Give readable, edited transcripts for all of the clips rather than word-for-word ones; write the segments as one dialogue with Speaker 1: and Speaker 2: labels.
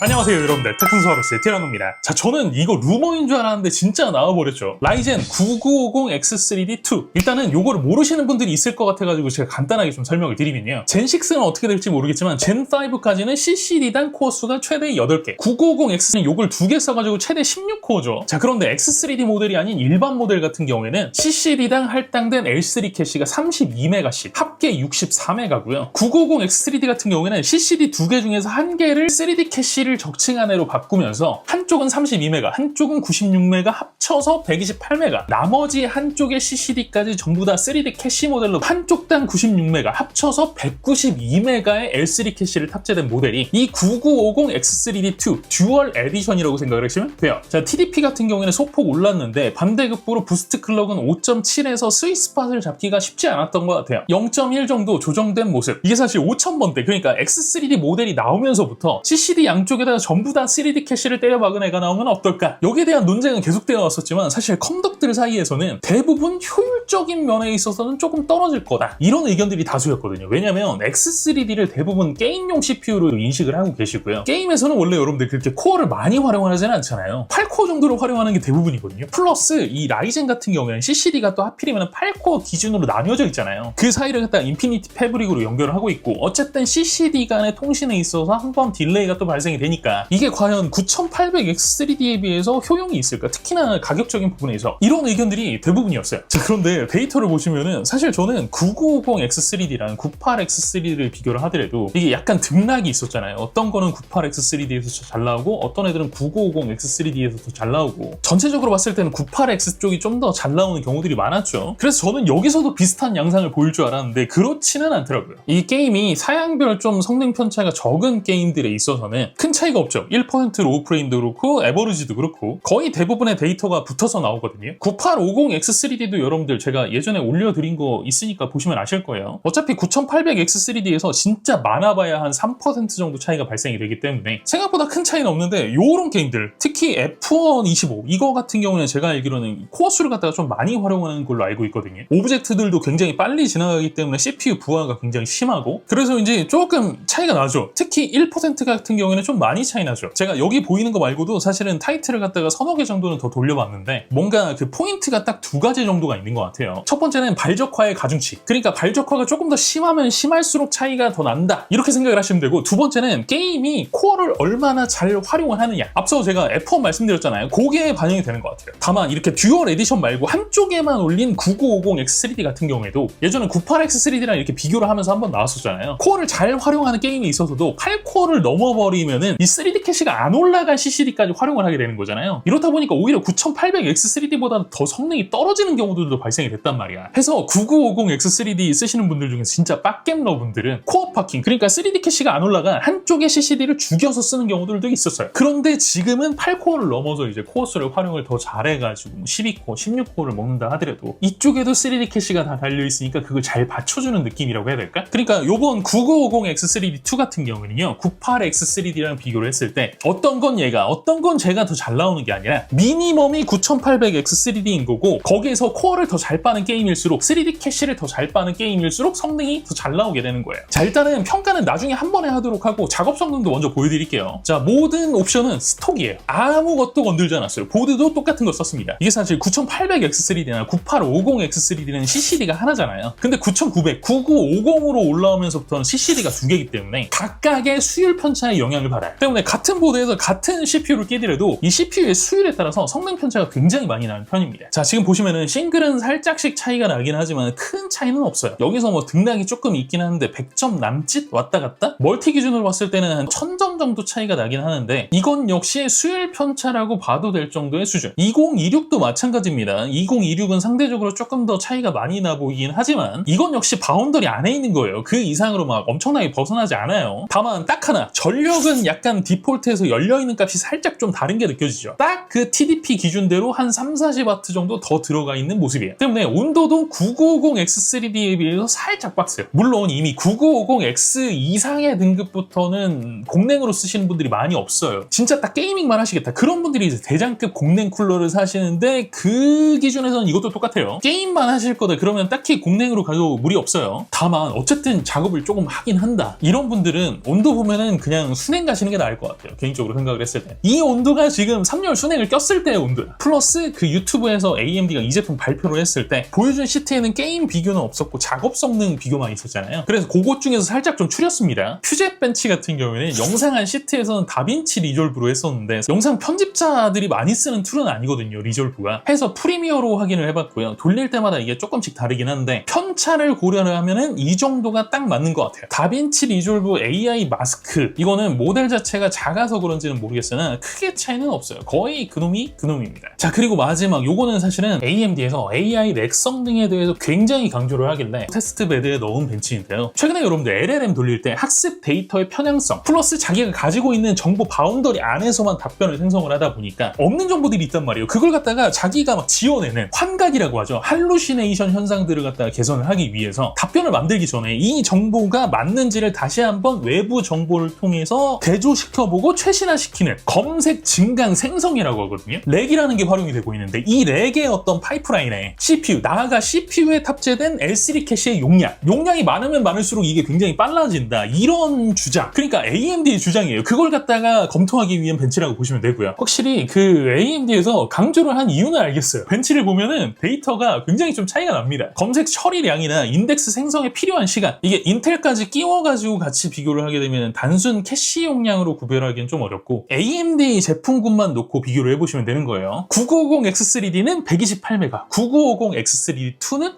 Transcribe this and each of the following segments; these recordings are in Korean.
Speaker 1: 안녕하세요 여러분들, 테크노스와로스의 티라노입니다. 자, 저는 이거 루머인 줄 알았는데 진짜 나와버렸죠. 라이젠 9950X3D2. 일단은 요거를 모르시는 분들이 있을 것 같아가지고 제가 간단하게 좀 설명을 드리면요, 젠6는 어떻게 될지 모르겠지만 젠5까지는 CCD당 코어 수가 최대 8개, 9950X는 요걸 2개 써가지고 최대 16코어죠. 자, 그런데 X3D 모델이 아닌 일반 모델 같은 경우에는 CCD당 할당된 L3 캐시가 32메가씩, 합계 64메가고요. 950X3D 같은 경우에는 CCD 2개 중에서 1개를 3D 캐시를 적층한 애로 바꾸면서 한쪽은 32메가, 한쪽은 96메가, 합쳐서 128메가, 나머지 한쪽의 CCD까지 전부 다 3D 캐시 모델로 한쪽당 96메가, 합쳐서 192메가의 L3 캐시를 탑재된 모델이 이 9950X3D2 듀얼 에디션이라고 생각을 하시면 돼요. 자, TDP 같은 경우에는 소폭 올랐는데 반대급부로 부스트 클럭은 5.7에서 스윗스팟을 잡기가 쉽지 않았던 것 같아요. 0.1 정도 조정된 모습. 이게 사실 5000번대, 그러니까 X3D 모델이 나오면서부터 CCD 양쪽에다가 전부 다 3D 캐시를 때려박은 애가 나오면 어떨까? 여기에 대한 논쟁은 계속되어 왔었지만 사실 컴덕들 사이에서는 대부분 효율적인 면에 있어서는 조금 떨어질 거다, 이런 의견들이 다수였거든요. 왜냐면 X3D를 대부분 게임용 CPU로 인식을 하고 계시고요. 게임에서는 원래 여러분들 그렇게 코어를 많이 활용하지는 않잖아요. 8코어 정도로 활용하는 게 대부분이거든요. 플러스 이 라이젠 같은 경우에는 CCD가 또 하필이면 8코어 기준으로 나뉘어져 있잖아요. 그 사이를 갖다가 인피니티 패브릭으로 연결을 하고 있고, 어쨌든 CCD 간의 통신에 있어서 한 번 딜레이가 또 발생이 되니까 이게 과연 9800X3D에 비해서 효용이 있을까? 특히나 가격적인 부분에서 이런 의견들이 대부분이었어요. 자, 그런데 데이터를 보시면은 사실 저는 9950X3D랑 98X3D를 비교를 하더라도 이게 약간 등락이 있었잖아요. 어떤 거는 98X3D에서 잘 나오고 어떤 애들은 9950X3D에서 더 잘 나오고, 전체적으로 봤을 때는 98X 쪽이 좀 더 잘 나오는 경우들이 많았죠. 그래서 저는 여기서도 비슷한 양상을 보일 줄 알았는데 그렇지는 않더라고요. 이 게임이 사양별 좀 성능 편차가 적은 게임들에 있어서는 큰 차이가 없죠. 1% 로우 프레임도 그렇고 에버리지도 그렇고 거의 대부분의 데이터가 붙어서 나오거든요. 9850X3D도 여러분들 제가 예전에 올려드린 거 있으니까 보시면 아실 거예요. 어차피 9800X3D에서 진짜 많아봐야 한 3% 정도 차이가 발생이 되기 때문에 생각보다 큰 차이는 없는데, 요런 게임들, 특히 F125 이거 같은 경우는 제가 알기로는 코어 수를 갖다가 좀 많이 활용하는 걸로 알고 있거든요. 오브젝트들도 굉장히 빨리 지나가기 때문에 CPU 부하가 굉장히 심하고, 그래서 이제 조금 차이가 나죠. 특히 1% 같은 경우에는 좀 많이 차이 나죠. 제가 여기 보이는 거 말고도 사실은 타이틀을 갖다가 서너 개 정도는 더 돌려봤는데 뭔가 그 포인트가 딱 2가지 정도가 있는 것 같아요. 첫 번째는 발적화의 가중치, 그러니까 발적화가 조금 더 심하면 심할수록 차이가 더 난다, 이렇게 생각을 하시면 되고, 두 번째는 게임이 코어를 얼마나 잘 활용을 하느냐. 앞서 제가 F1 말씀드렸잖아요. 그게 반영이 되는 것 같아요. 다만 이렇게 듀얼 에디션 말고 한쪽에만 올린 9950X3D 같은 경우에도 예전에 98X3D랑 이렇게 비교를 하면서 한번 나왔었잖아요. 코어를 잘 활용하는 게임에 있어서도 8코어를 넘어버리면은 이 3D 캐시가 안 올라간 CCD까지 활용을 하게 되는 거잖아요. 이렇다 보니까 오히려 9800X3D보다는 더 성능이 떨어지는 경우들도 발생이 됐단 말이야. 해서 9950X3D 쓰시는 분들 중에 진짜 빡겜러 분들은 코어 파킹, 그러니까 3D 캐시가 안 올라간 한쪽의 CCD를 죽여서 쓰는 경우들도 있었어요. 그런데 지금은 8코어를 넘어서 이제 코어 수를 활용을 더 잘해가지고 12코어, 16코어를 먹는다 하더라도 이쪽에도 3D 캐시가 다 달려있으니까 그걸 잘 받쳐주는 느낌이라고 해야 될까? 그러니까 요번 9950X3D2 같은 경우는요, 98X3D랑 비교를 했을 때 어떤 건 얘가, 어떤 건 제가 더 잘 나오는 게 아니라 미니멈이 9800X3D인 거고, 거기에서 코어를 더 잘 빠는 게임일수록 3D 캐시를 더 잘 빠는 게임일수록 성능이 더 잘 나오게 되는 거예요. 자, 일단은 평가는 나중에 한 번에 하도록 하고 작업 성능도 먼저 보여드릴게요. 자, 모든 옵션은 스톡이에요. 아무것도 건들지 않았어요. 보드도 똑같은 거 썼습니다. 이게 사실 9800X3D나 9850X3D는 CCD가 하나잖아요. 근데 9900, 9950으로 올라오면서부터는 CCD가 2개이기 때문에 각각의 수율 편차에 영향을 받아요. 때문에 같은 보드에서 같은 CPU를 끼더라도 이 CPU의 수율에 따라서 성능 편차가 굉장히 많이 나는 편입니다. 자, 지금 보시면은 싱글은 살짝씩 차이가 나긴 하지만 큰 차이는 없어요. 여기서 뭐 등락이 조금 있긴 하는데 100점 남짓 왔다 갔다? 멀티 기준으로 봤을 때는 한 1000점 정도 차이가 나긴 하는데 이건 역시 수율 편차라고 봐도 될 정도의 수준. 2026도 마찬가지입니다. 2026은 상대적으로 조금 더 차이가 많이 나 보이긴 하지만 이건 역시 바운더리 안에 있는 거예요. 그 이상으로 막 엄청나게 벗어나지 않아요. 다만 딱 하나, 전력은 약간 디폴트에서 열려있는 값이 살짝 좀 다른 게 느껴지죠. 딱 그 TDP 기준대로 한 3-40W 정도 더 들어가 있는 모습이에요. 때문에 온도도 9950X3D에 비해서 살짝 빡세요. 물론 이미 9950X 이상의 등급부터는 공랭으로 쓰시는 분들이 많이 없어요. 진짜 딱 게이밍만 하시겠다, 그런 분들이 이제 대장급 공랭 쿨러를 사시는데 그 기준에서는 이것도 똑같아요. 게임만 하실 거다 그러면 딱히 공랭으로 가도 무리 없어요. 다만 어쨌든 작업을 조금 하긴 한다, 이런 분들은 온도 보면은 그냥 순행 가시는 하시는 게 나을 것 같아요. 개인적으로 생각을 했을 때. 이 온도가 지금 3열 순행을 꼈을 때의 온도야. 플러스 그 유튜브에서 AMD가 이 제품 발표를 했을 때 보여준 시트에는 게임 비교는 없었고 작업 성능 비교만 있었잖아요. 그래서 그것 중에서 살짝 좀 추렸습니다. 퓨젯 벤치 같은 경우에는 영상한 시트에서는 다빈치 리졸브로 했었는데 영상 편집자들이 많이 쓰는 툴은 아니거든요. 리졸브가. 해서 프리미어로 확인을 해봤고요. 돌릴 때마다 이게 조금씩 다르긴 한데 편차를 고려를 하면은 이 정도가 딱 맞는 것 같아요. 다빈치 리졸브 AI 마스크 이거는 모델 자체가 작아서 그런지는 모르겠으나 크게 차이는 없어요. 거의 그놈이 그놈입니다. 자, 그리고 마지막 요거는 사실은 AMD에서 AI 렉 성능에 대해서 굉장히 강조를 하길래 테스트 베드에 넣은 벤치인데요. 최근에 여러분들 LLM 돌릴 때 학습 데이터의 편향성 플러스 자기가 가지고 있는 정보 바운더리 안에서만 답변을 생성을 하다 보니까 없는 정보들이 있단 말이에요. 그걸 갖다가 자기가 막 지어내는 환각이라고 하죠. 할루시네이션 현상들을 갖다가 개선을 하기 위해서 답변을 만들기 전에 이 정보가 맞는지를 다시 한번 외부 정보를 통해서 대조시켜보고 최신화시키는 검색 증강 생성이라고 하거든요. 렉이라는 게 활용이 되고 있는데 이 렉의 어떤 파이프라인에 CPU, 나아가 CPU에 탑재된 L3 캐시의 용량이 많으면 많을수록 이게 굉장히 빨라진다. 이런 주장. 그러니까 AMD의 주장이에요. 그걸 갖다가 검토하기 위한 벤치라고 보시면 되고요. 확실히 그 AMD에서 강조를 한 이유는 알겠어요. 벤치를 보면은 데이터가 굉장히 좀 차이가 납니다. 검색 처리량이나 인덱스 생성에 필요한 시간 이게 인텔까지 끼워가지고 같이 비교를 하게 되면 단순 캐시 용량으로 구별하기는 좀 어렵고 AMD 제품군만 놓고 비교를 해보시면 되는 거예요. 9950X3D는 128메가, 9950X3D2는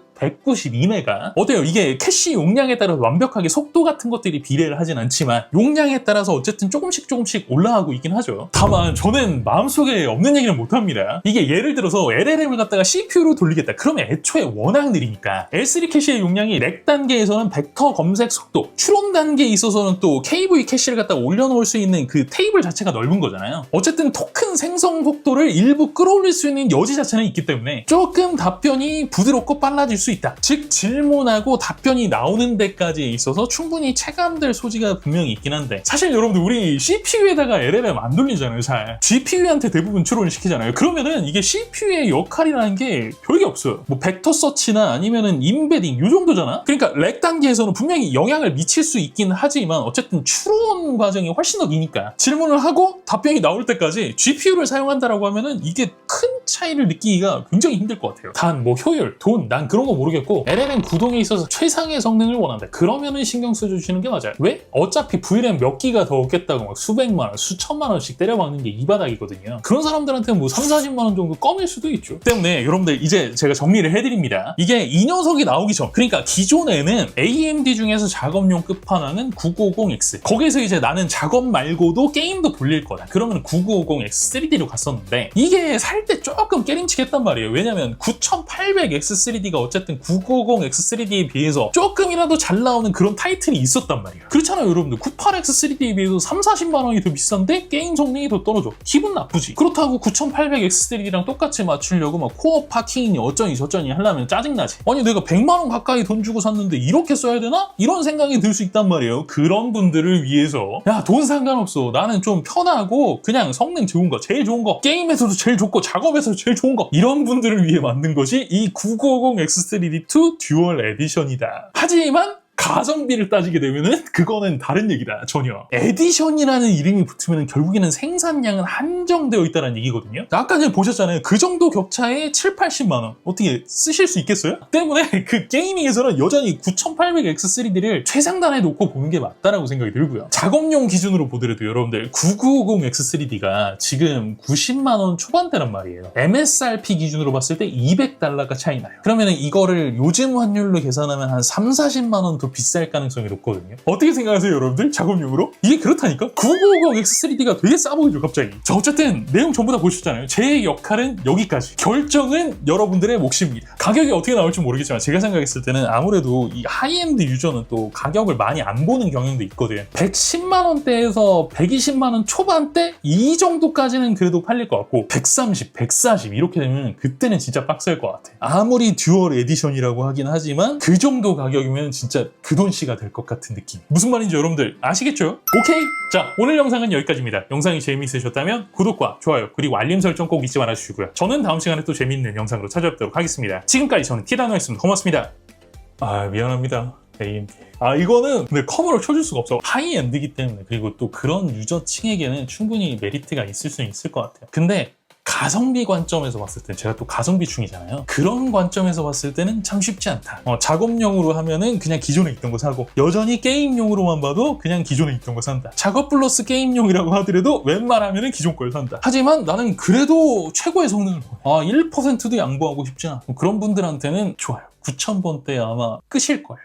Speaker 1: 192메가. 어때요? 이게 캐시 용량에 따라 완벽하게 속도 같은 것들이 비례를 하진 않지만 용량에 따라서 어쨌든 조금씩 올라가고 있긴 하죠. 다만 저는 마음속에 없는 얘기는 못합니다. 이게 예를 들어서 LLM을 갖다가 CPU로 돌리겠다. 그러면 애초에 워낙 느리니까 L3 캐시의 용량이 렉 단계에서는 벡터 검색 속도, 추론 단계에 있어서는 또 KV 캐시를 갖다가 올려놓을 수 있는 그 테이블 자체가 넓은 거잖아요. 어쨌든 토큰 생성 속도를 일부 끌어올릴 수 있는 여지 자체는 있기 때문에 조금 답변이 부드럽고 빨라질 수 있다. 즉 질문하고 답변이 나오는 데까지에 있어서 충분히 체감될 소지가 분명히 있긴 한데 사실 여러분들 우리 CPU에다가 LLM 안 돌리잖아요. 잘 GPU한테 대부분 추론을 시키잖아요. 그러면은 이게 CPU의 역할이라는 게 별게 없어요. 뭐 벡터 서치나 아니면은 임베딩 요 정도잖아. 그러니까 렉 단계에서는 분명히 영향을 미칠 수 있긴 하지만 어쨌든 추론 과정이 훨씬 더 기니까 질문을 하고 답변이 나올 때까지 GPU를 사용한다라고 하면은 이게 큰 차이를 느끼기가 굉장히 힘들 것 같아요. 단 뭐 효율, 돈, 난 그런 거 모르겠고 LLM 구동에 있어서 최상의 성능을 원한다. 그러면은 신경 써주시는 게 맞아요. 왜? 어차피 VRAM 몇 기가 더 얻겠다고 막 수백만 원, 수천만 원씩 때려박는 게 이 바닥이거든요. 그런 사람들한테는 뭐 3, 40만 원 정도 껌일 수도 있죠. 때문에 여러분들 이제 제가 정리를 해드립니다. 이게 이 녀석이 나오기 전, 그러니까 기존에는 AMD 중에서 작업용 끝판왕은 9950X. 거기서 이제 나는 작업 말고도 게임도 돌릴 거다. 그러면 9950X3D로 갔었는데 이게 살 때 조금 깨림치겠단 말이에요. 왜냐면 9800X3D가 어쨌든 9950X3D에 비해서 조금이라도 잘 나오는 그런 타이틀이 있었단 말이에요. 그렇잖아요, 여러분들. 98X3D에 비해서 3, 40만 원이 더 비싼데 게임 성능이 더 떨어져. 기분 나쁘지. 그렇다고 9800X3D랑 똑같이 맞추려고 막 코어 파킹이니 어쩌니 저쩌니 하려면 짜증나지. 아니 내가 100만 원 가까이 돈 주고 샀는데 이렇게 써야 되나? 이런 생각이 들 수 있단 말이에요. 그런 분들을 위해서 야, 돈 상관없어. 나는 좀 편하고 그냥 성능 좋은 거, 제일 좋은 거, 게임에서도 제일 좋고 작업에서도 제일 좋은 거, 이런 분들을 위해 만든 것이 이 9950X3D2 듀얼 에디션이다. 하지만 가성비를 따지게 되면은 그거는 다른 얘기다. 전혀. 에디션이라는 이름이 붙으면 결국에는 생산량은 한정되어 있다는 얘기거든요. 아까 전에 보셨잖아요. 그 정도 격차에 7, 80만 원 어떻게 쓰실 수 있겠어요? 때문에 그 게이밍에서는 여전히 9800X3D를 최상단에 놓고 보는 게 맞다라고 생각이 들고요. 작업용 기준으로 보더라도 여러분들 9950X3D가 지금 90만 원 초반대란 말이에요. MSRP 기준으로 봤을 때 $200가 차이 나요. 그러면은 이거를 요즘 환율로 계산하면 한 3, 40만 원 더 비쌀 가능성이 높거든요. 어떻게 생각하세요, 여러분들? 작업용으로? 이게 그렇다니까? 9950X3D가 되게 싸 보이죠, 갑자기. 자, 어쨌든 내용 전부 다 보셨잖아요. 제 역할은 여기까지. 결정은 여러분들의 몫입니다. 가격이 어떻게 나올지 모르겠지만 제가 생각했을 때는 아무래도 이 하이엔드 유저는 또 가격을 많이 안 보는 경향도 있거든요. 110만 원대에서 120만 원 초반대 이 정도까지는 그래도 팔릴 것 같고 130, 140 이렇게 되면 그때는 진짜 빡셀 것 같아. 아무리 듀얼 에디션이라고 하긴 하지만 그 정도 가격이면 진짜 그 돈씨가 될 것 같은 느낌. 무슨 말인지 여러분들 아시겠죠? 오케이! 자, 오늘 영상은 여기까지입니다. 영상이 재미있으셨다면 구독과 좋아요 그리고 알림 설정 꼭 잊지 말아주시고요. 저는 다음 시간에 또 재미있는 영상으로 찾아뵙도록 하겠습니다. 지금까지 저는 티다노였습니다. 고맙습니다. 아, 미안합니다. AMD. 이거는 근데 커버를 쳐줄 수가 없어. 하이엔드기 때문에. 그리고 또 그런 유저층에게는 충분히 메리트가 있을 수는 있을 것 같아요. 근데 가성비 관점에서 봤을 때 제가 또 가성비 충이잖아요. 그런 관점에서 봤을 때는 참 쉽지 않다. 작업용으로 하면은 그냥 기존에 있던 거 사고, 여전히 게임용으로만 봐도 그냥 기존에 있던 거 산다. 작업 플러스 게임용이라고 하더라도 웬만하면은 기존 걸 산다. 하지만 나는 그래도 최고의 성능을 1%도 양보하고 싶지 않아. 그런 분들한테는 좋아요. 9,000번대 아마 끝일 거예요.